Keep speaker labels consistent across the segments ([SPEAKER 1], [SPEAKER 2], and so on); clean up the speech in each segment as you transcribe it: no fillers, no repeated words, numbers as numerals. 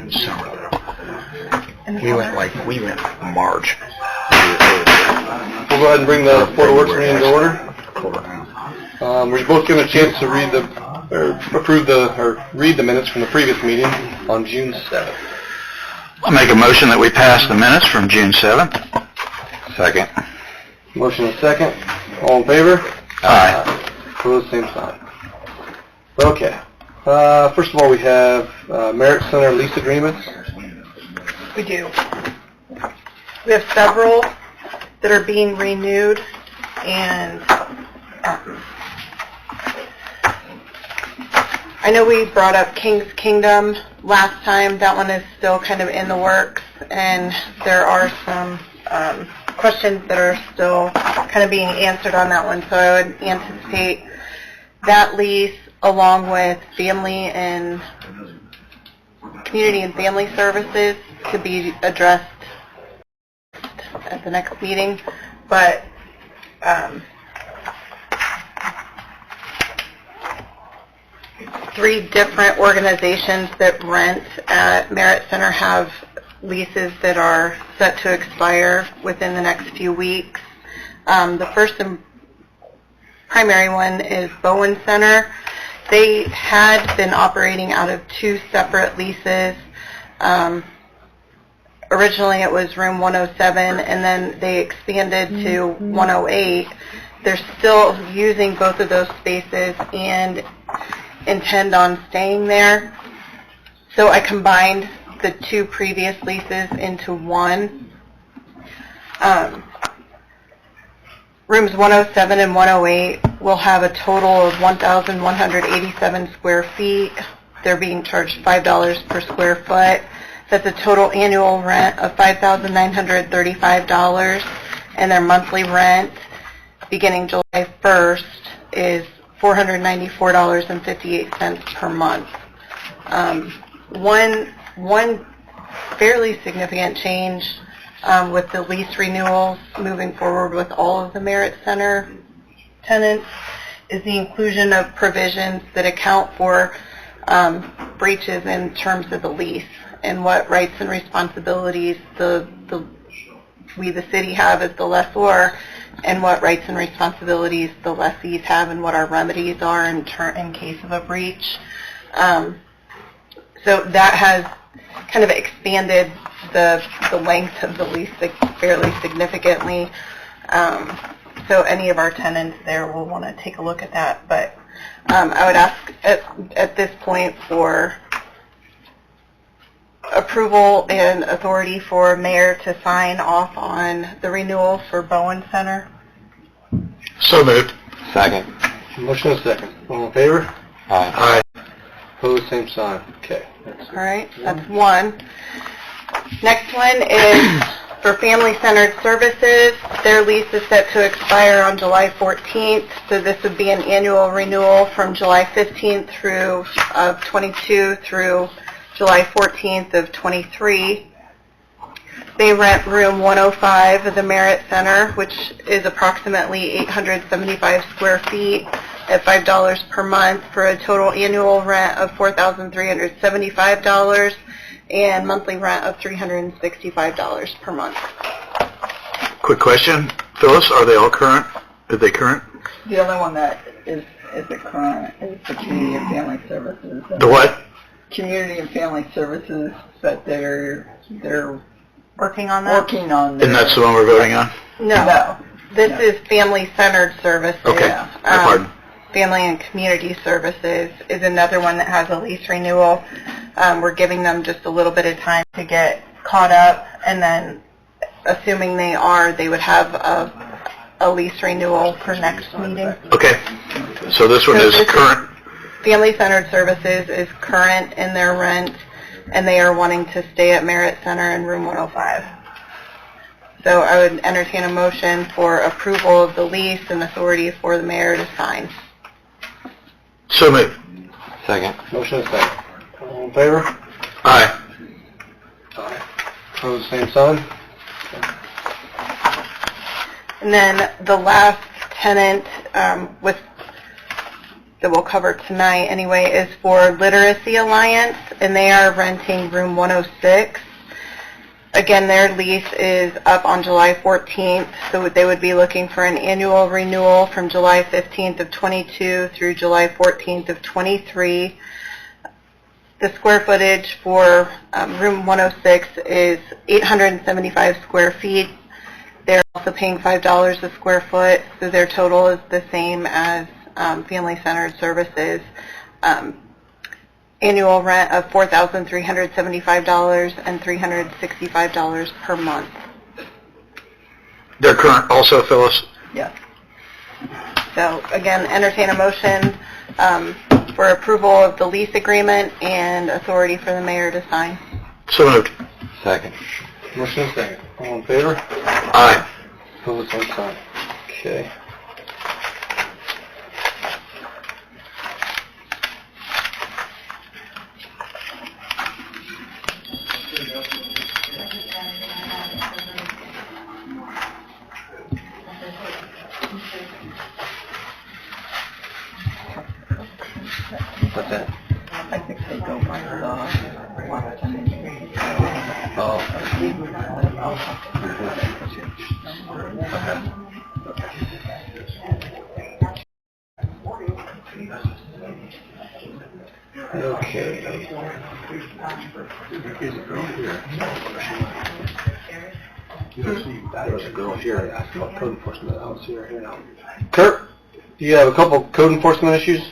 [SPEAKER 1] in summer though. We went March.
[SPEAKER 2] We'll go ahead and bring the Board of Works meeting to order. Were you both given a chance to read read the minutes from the previous meeting on June 7th?
[SPEAKER 1] I'll make a motion that we pass the minutes from June 7th. Second.
[SPEAKER 2] Motion and second. All in favor?
[SPEAKER 1] Aye.
[SPEAKER 2] Opposed, same sign. Okay. First of all, we have Merit Center lease agreements.
[SPEAKER 3] We do. We have several that are being renewed, and I know we brought up King's Kingdom last time. That one is still kind of in the works, and there are some questions that are still kind of being answered on that one, so I would anticipate that lease along with family and community and family services to be addressed at the next meeting. But three different organizations that rent at Merit Center have leases that are set to expire within the next few weeks. The first and primary one is Bowen Center. They had been operating out of two separate leases. Originally it was room 107, and then they expanded to 108. They're still using both of those spaces and intend on staying there. So I combined the two previous leases into one. Rooms 107 and 108 will have a total of 1,187 square feet. They're being charged $5 per square foot. That's a total annual rent of $5,935, and their monthly rent beginning July 1st is $494.58 per month. One fairly significant change with the lease renewals moving forward with all of the Merit Center tenants is the inclusion of provisions that account for breaches in terms of the lease and what rights and responsibilities we, the city, have as the lessor, and what rights and responsibilities the lessees have, and what our remedies are in case of a breach. So that has kind of expanded the length of the lease fairly significantly. So any of our tenants there will want to take a look at that. But I would ask at this point for approval and authority for mayor to sign off on the renewal for Bowen Center.
[SPEAKER 1] So moved. Second.
[SPEAKER 2] Motion and second. All in favor?
[SPEAKER 1] Aye.
[SPEAKER 2] Opposed, same sign. Okay.
[SPEAKER 3] All right, that's one. Next one is for family-centered services. Their lease is set to expire on July 14th, so this would be an annual renewal from July 15th of 22 through July 14th of 23. They rent room 105 of the Merit Center, which is approximately 875 square feet at $5 per month for a total annual rent of $4,375 and monthly rent of $365 per month.
[SPEAKER 1] Quick question, Phyllis, are they all current? Are they current?
[SPEAKER 4] The only one that is current is the Community and Family Services.
[SPEAKER 1] The what?
[SPEAKER 4] Community and Family Services, but they're
[SPEAKER 3] Working on that?
[SPEAKER 1] And that's the one we're voting on?
[SPEAKER 3] No. This is family-centered services.
[SPEAKER 1] Okay, pardon.
[SPEAKER 3] Family and Community Services is another one that has a lease renewal. We're giving them just a little bit of time to get caught up, and then assuming they would have a lease renewal for next meeting.
[SPEAKER 1] Okay, so this one is current?
[SPEAKER 3] Family-centered services is current in their rent, and they are wanting to stay at Merit Center in room 105. So I would entertain a motion for approval of the lease and authority for the mayor to sign.
[SPEAKER 1] So moved.
[SPEAKER 2] Second. Motion is second. All in favor?
[SPEAKER 1] Aye.
[SPEAKER 2] Aye. Opposed, same sign.
[SPEAKER 3] And then the last tenant with that we'll cover tonight anyway, is for Literacy Alliance, and they are renting room 106. Again, their lease is up on July 14th, so they would be looking for an annual renewal from July 15th of 22 through July 14th of 23. The square footage for room 106 is 875 square feet. They're also paying $5 a square foot, so their total is the same as family-centered services. Annual rent of $4,375 and $365 per month.
[SPEAKER 1] They're current also, Phyllis?
[SPEAKER 3] Yes. So again, entertain a motion for approval of the lease agreement and authority for the mayor to sign.
[SPEAKER 1] So moved.
[SPEAKER 2] Second. Motion and second. All in favor?
[SPEAKER 1] Aye.
[SPEAKER 2] Opposed, same sign. Okay. What's that?
[SPEAKER 4] I think they go by law.
[SPEAKER 2] Oh. Okay. There's a girl here that asked about code enforcement. I don't see her here now. Kurt, do you have a couple code enforcement issues?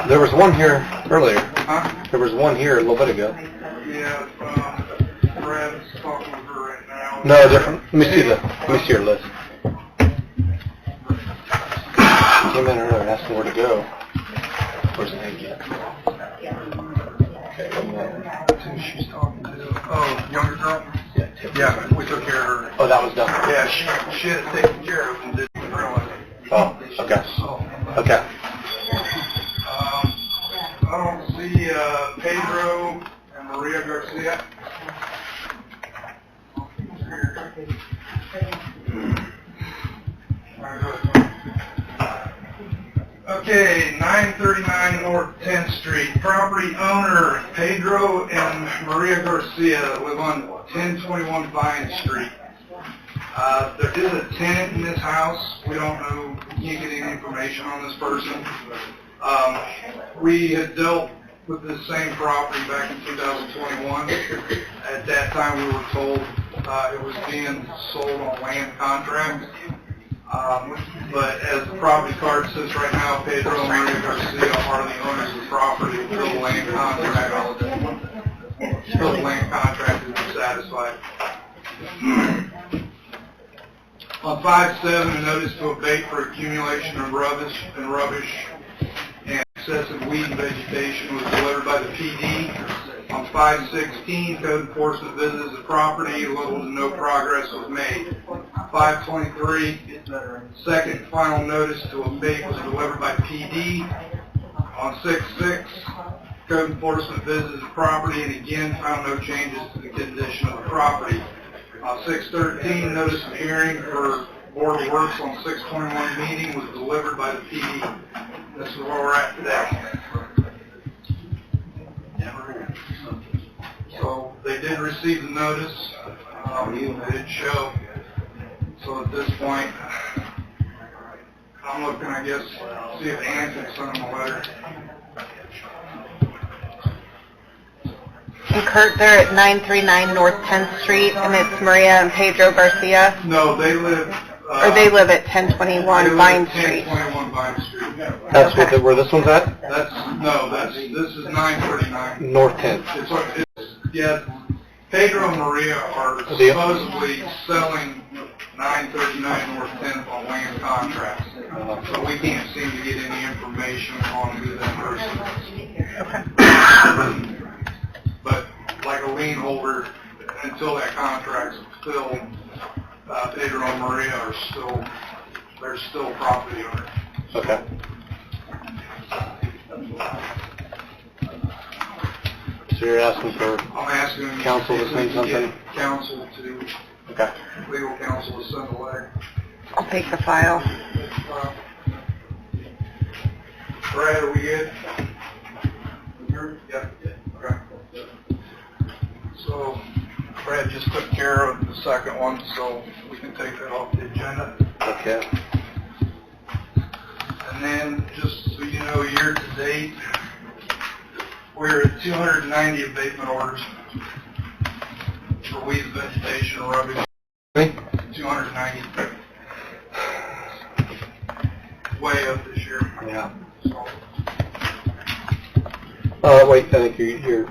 [SPEAKER 2] There was one here earlier.
[SPEAKER 5] Huh?
[SPEAKER 2] There was one here a little bit ago.
[SPEAKER 5] Yeah, Brad's talking with her right now.
[SPEAKER 2] No, different. Let me see your list. Came in earlier and asked me where to go. Where's the name yet? Okay,
[SPEAKER 5] She's talking to, oh, younger girl?
[SPEAKER 2] yeah, Tiffany.
[SPEAKER 5] Yeah, we took care of her.
[SPEAKER 2] Oh, that was done.
[SPEAKER 5] Yeah, she had it taken care of and didn't realize it.
[SPEAKER 2] Oh, okay.
[SPEAKER 5] So,
[SPEAKER 2] Okay.
[SPEAKER 5] I don't see Pedro and Maria Garcia. Okay, 939 North 10th Street. Property owner Pedro and Maria Garcia live on 1021 Vine Street. There is a tenant in this house. We don't know, can't get any information on this person. We had dealt with this same property back in 2021. At that time, we were told it was being sold on land contract. But as the property card says right now, Pedro and Maria Garcia are the owners of the property until the land contract is satisfied. On 5/7, a notice to abate for accumulation of rubbish and excessive weed and vegetation was delivered by the PD. On 5/16, code enforcement visited the property, little to no progress was made. 5/23, second and final notice to abate was delivered by PD. On 6/6, code enforcement visited the property and again found no changes to the condition of the property. 6/13, notice of hearing for Board of Works on 6/21 meeting was delivered by the PD. This is where we're at today. So they did receive the notice. They did show. So at this point, I'm looking, I guess, see if Ann can send them a letter.
[SPEAKER 3] And Kurt, they're at 939 North 10th Street, and it's Maria and Pedro Garcia,
[SPEAKER 5] No, they live...
[SPEAKER 3] or they live at 1021 Vine Street.
[SPEAKER 5] 1021 Vine Street.
[SPEAKER 2] That's where this one's at?
[SPEAKER 5] This is 939.
[SPEAKER 2] North 10th.
[SPEAKER 5] Yeah, Pedro and Maria are supposedly selling 939 North 10th on land contracts. So we can't seem to get any information on who that person is. But like a lien holder, until that contract's fulfilled, Pedro and Maria are still, they're still property owners.
[SPEAKER 2] Okay. So you're asking for
[SPEAKER 5] I'm asking
[SPEAKER 2] council to
[SPEAKER 5] if we
[SPEAKER 2] send
[SPEAKER 5] can get
[SPEAKER 2] something?
[SPEAKER 5] council to,
[SPEAKER 2] Okay.
[SPEAKER 5] legal counsel to send a letter.
[SPEAKER 3] I'll take the file.
[SPEAKER 5] Brad, are we good? Yeah. Okay. So Brad just took care of the second one, so we can take that off the agenda.
[SPEAKER 2] Okay.
[SPEAKER 5] And then, just so you know, year to date, we're at 290 abatement orders for weeds, vegetation, and rubbish. 290. Way up this year.
[SPEAKER 2] Yeah.
[SPEAKER 5] So,
[SPEAKER 2] Wait, I think you're...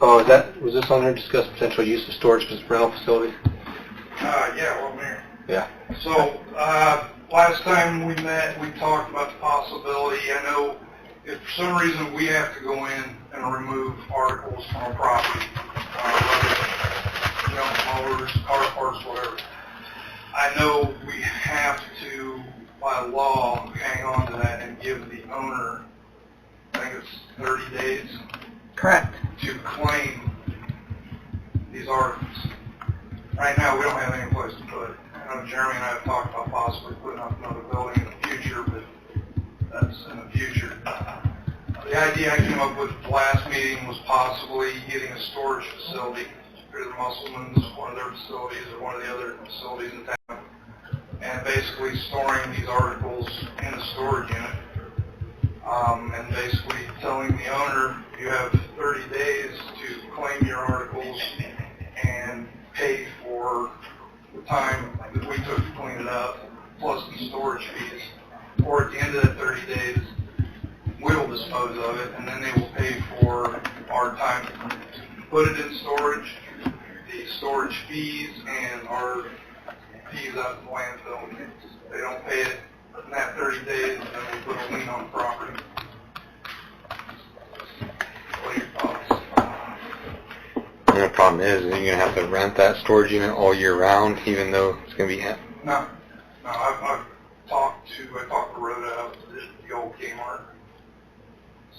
[SPEAKER 2] Oh, was this on there, discuss potential use of storage as rental facility?
[SPEAKER 5] yeah, well, Mayor.
[SPEAKER 2] Yeah.
[SPEAKER 5] So, last time we met, we talked about the possibility. I know if for some reason we have to go in and remove articles from a property, rubbish, junk mowers, car parts, whatever, I know we have to, by law, hang on to that and give the owner, I think it's 30 days,
[SPEAKER 3] Correct.
[SPEAKER 5] to claim these articles. Right now, we don't have any place to put it. I know Jeremy and I have talked about possibly putting up another building in the future, but that's in the future. The idea I came up with at the last meeting was possibly getting a storage facility for the Musselmans, one of their facilities, or one of the other facilities in town, and basically storing these articles in a storage unit. And basically telling the owner, you have 30 days to claim your articles and pay for the time that we took to clean it up, plus the storage fees. Or at the end of that 30 days, we'll dispose of it, and then they will pay for our time to put it in storage, the storage fees, and our fees out of the landfill. If they don't pay it in that 30 days, then we put a lien on the property. What are your thoughts?
[SPEAKER 6] And the problem is you're going to have to rent that storage unit all year round, even though it's going to be...
[SPEAKER 5] No, I've talked to Rhoda out at the old Kmart.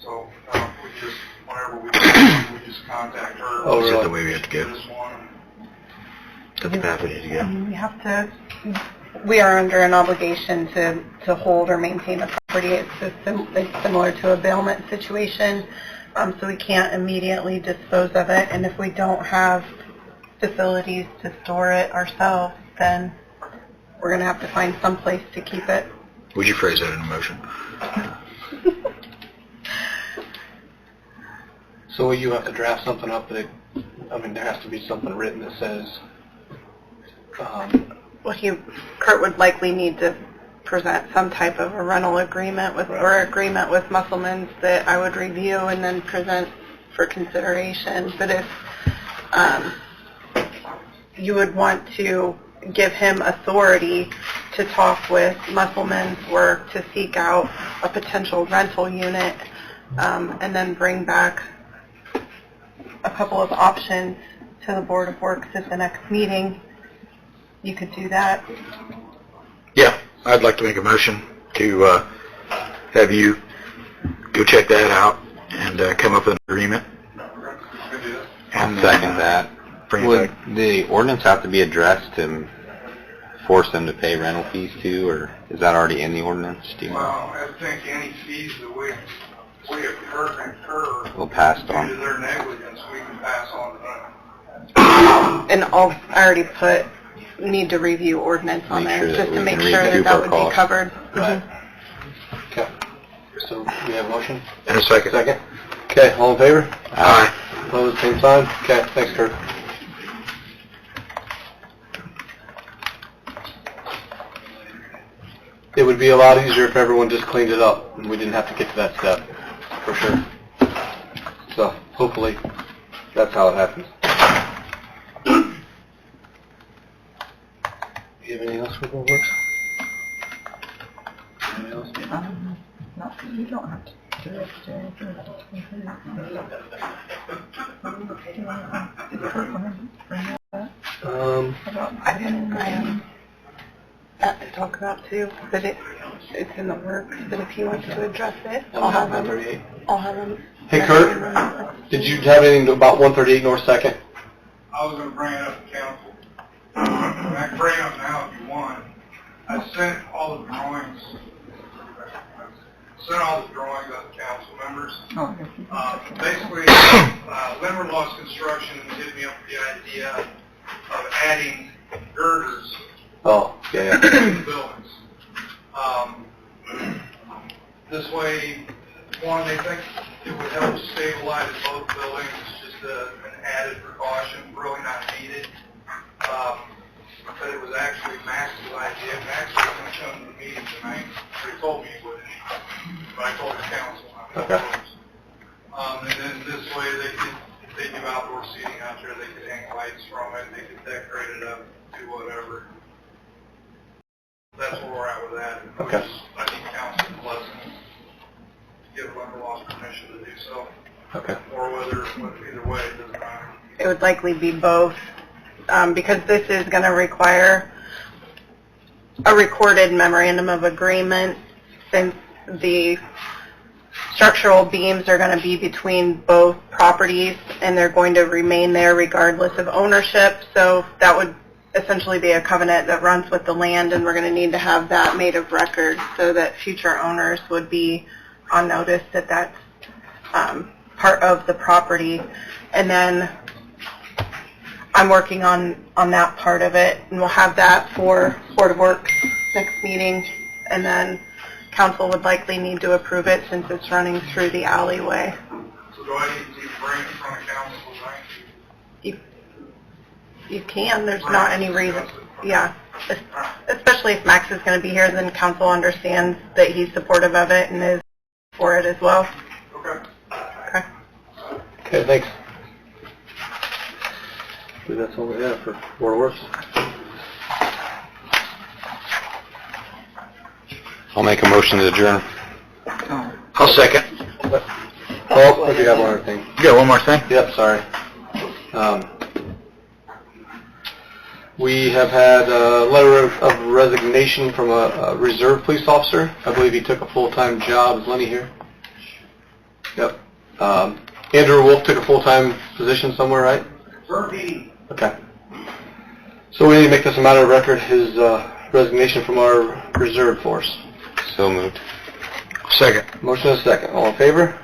[SPEAKER 5] So whenever we just contact her.
[SPEAKER 2] Oh,
[SPEAKER 1] Is
[SPEAKER 2] really?
[SPEAKER 1] that the way we have to go?
[SPEAKER 5] This one.
[SPEAKER 1] That's the path we need to go.
[SPEAKER 3] We are under an obligation to hold or maintain the property. It's similar to a bailment situation, so we can't immediately dispose of it. And if we don't have facilities to store it ourselves, then we're going to have to find some place to keep it.
[SPEAKER 1] Would you phrase that in a motion?
[SPEAKER 2] So will you have to draft something up that, there has to be something written that says,
[SPEAKER 3] Well, Kurt would likely need to present some type of a rental agreement or agreement with Musselman's that I would review and then present for consideration. But if you would want to give him authority to talk with Musselman's or to seek out a potential rental unit and then bring back a couple of options to the Board of Works at the next meeting, you could do that.
[SPEAKER 1] Yeah, I'd like to make a motion to have you go check that out and come up with an agreement.
[SPEAKER 6] I'll second that.
[SPEAKER 1] Bring it
[SPEAKER 6] Would
[SPEAKER 1] back.
[SPEAKER 6] the ordinance have to be addressed to force them to pay rental fees too, or is that already in the ordinance? Do you know?
[SPEAKER 5] Well, I think any fees that we incur
[SPEAKER 6] We'll pass
[SPEAKER 5] due to
[SPEAKER 6] on.
[SPEAKER 5] their negligence, we can pass on to them.
[SPEAKER 3] And I already need to review ordinance on
[SPEAKER 6] Make
[SPEAKER 3] there,
[SPEAKER 6] sure that
[SPEAKER 3] just
[SPEAKER 6] we
[SPEAKER 3] to make
[SPEAKER 6] can
[SPEAKER 3] sure
[SPEAKER 6] recoup
[SPEAKER 3] that
[SPEAKER 6] our
[SPEAKER 3] would be
[SPEAKER 6] costs.
[SPEAKER 3] covered.
[SPEAKER 5] Right.
[SPEAKER 2] okay. So we have a motion?
[SPEAKER 1] And a second.
[SPEAKER 2] Second. Okay, all in favor?
[SPEAKER 1] Aye.
[SPEAKER 2] Opposed, same sign? Okay, thanks, Kurt. It would be a lot easier if everyone just cleaned it up and we didn't have to get to that step, for sure. So, hopefully, that's how it happens. You have anything else for Board of Works? Anything else?
[SPEAKER 4] No, you don't have to.
[SPEAKER 3] I didn't plan that to talk about too, but it's in the works, but if he wants to address it, I'll have him.
[SPEAKER 2] 138.
[SPEAKER 3] I'll have him.
[SPEAKER 2] Hey Kurt, did you have anything about 138 North 2nd?
[SPEAKER 5] I was going to bring it up to council. I can bring it up now if you want. I sent all the drawings. Out to council members. Basically, Limber Loss Construction hit me up with the idea of adding girders
[SPEAKER 2] Oh, yeah.
[SPEAKER 5] to the buildings. This way, one, they think it would help stabilize both buildings. It's just an added precaution, really not needed. But it was actually Max's idea. Max was going to come to the meeting tonight. He told me he would. But I told the council.
[SPEAKER 2] Okay.
[SPEAKER 5] And then this way, if they do outdoor seating out there, they could hang lights from it. They could decorate it up, do whatever. That's where we're at with that.
[SPEAKER 2] Okay.
[SPEAKER 5] I need council blessing to give Limber Loss permission to do so.
[SPEAKER 2] Okay.
[SPEAKER 5] Or either way, it doesn't matter.
[SPEAKER 3] It would likely be both, because this is going to require a recorded memorandum of agreement, since the structural beams are going to be between both properties and they're going to remain there regardless of ownership. So that would essentially be a covenant that runs with the land, and we're going to need to have that made of record so that future owners would be on notice that that's part of the property. And then I'm working on that part of it, and we'll have that for Board of Works next meeting, and then council would likely need to approve it since it's running through the alleyway.
[SPEAKER 5] So do I need to bring it in front of council tonight?
[SPEAKER 3] You can, there's not any reason, yeah. Especially if Max is going to be here, then council understands that he's supportive of it and is for it as well.
[SPEAKER 5] Okay.
[SPEAKER 3] Okay.
[SPEAKER 2] Okay, thanks. I believe that's all we have for Board of Works.
[SPEAKER 6] I'll make a motion to adjourn.
[SPEAKER 1] I'll second.
[SPEAKER 2] Oh, I do have one other thing.
[SPEAKER 1] You got one more thing?
[SPEAKER 2] Yep, sorry. We have had a letter of resignation from a reserve police officer. I believe he took a full-time job. Is Lenny here? Yep. Andrew Wolf took a full-time position somewhere, right? Okay. So we need to make this a matter of record, his resignation from our reserve force.
[SPEAKER 6] So moved.
[SPEAKER 1] Second.
[SPEAKER 2] Motion is second. All in favor?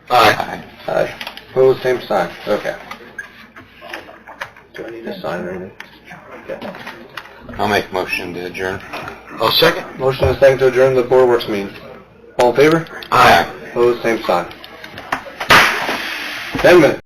[SPEAKER 1] Aye.
[SPEAKER 2] Aye. Opposed, same sign. Okay. Do I need to sign or anything? Okay.
[SPEAKER 6] I'll make a motion to adjourn.
[SPEAKER 1] I'll second.
[SPEAKER 2] Motion is second to adjourn the Board of Works meeting. All in favor?
[SPEAKER 1] Aye.
[SPEAKER 2] Opposed, same sign. 10 minutes.